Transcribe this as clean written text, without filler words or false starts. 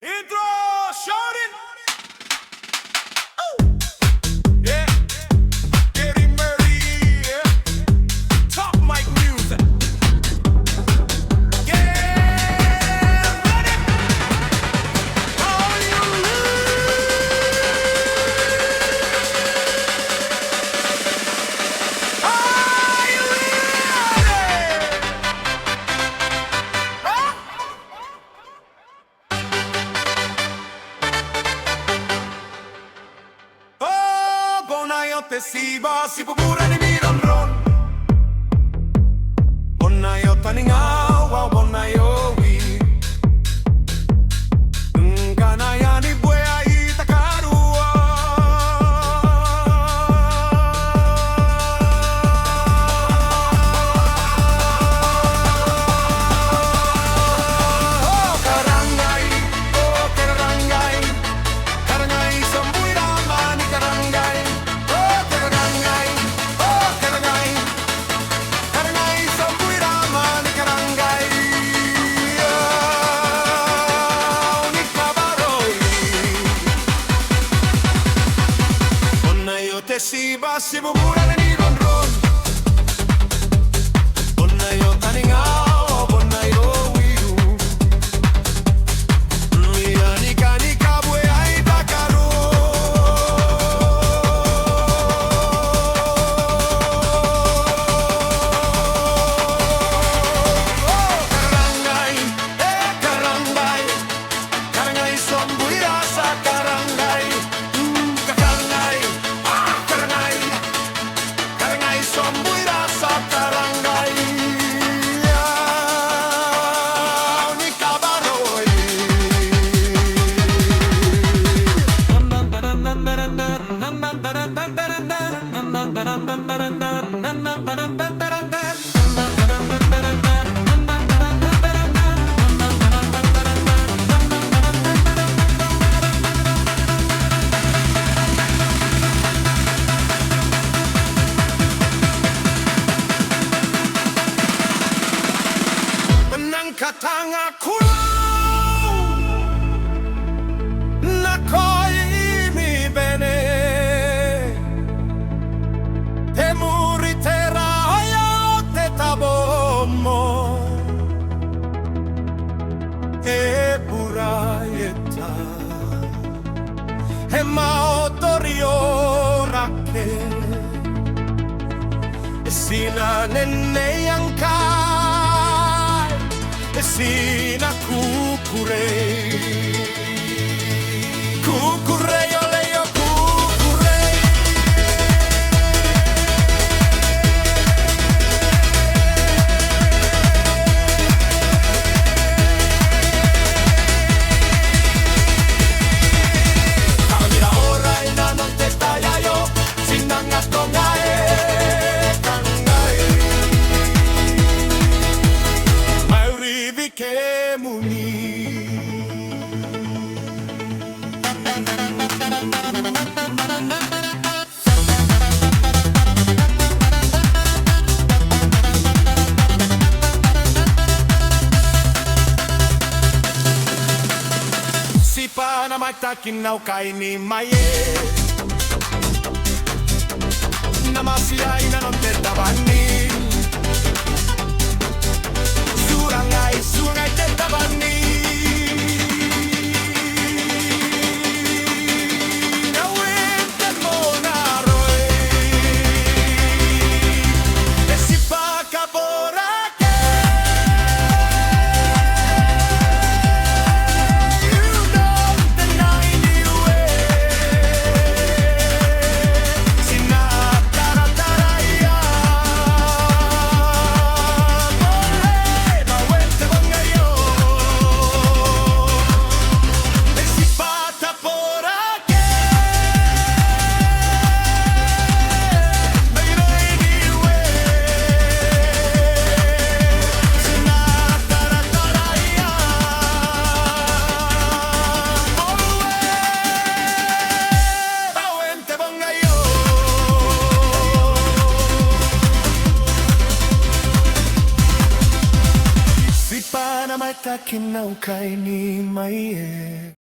Intro, shouting. Yeah, getting ready. Yeah. Top mic music. Get ready. Are you te siba si pupura ni miron ron Bona yo taninga wa bona yo wi Ngana ya ni bwea itakarua Oh karangai Karangai sambuira mani karangai Siba si bubura ni ron ron Bona yo taninga bona yo wiu Yani kanika bwe ai takaru Karangai Karangai sombuira sa karangai Katanga kulau Nakoi mi bene Te muri te raya te tabomo E puraieta E maotorio rake E sina nene yankai Sina KUKUREI KUKUREI ole yo KUKUREI Kamira ora ina non te taya yo Sinanga tongae que muni Si pana maitakin nau kaini maye Namasia ina non te tabani Surangai te tabani Nawente monaroi E si pa caporake You don't deny you Sina tarataraya Nawente mongayo kinaukai ni mai e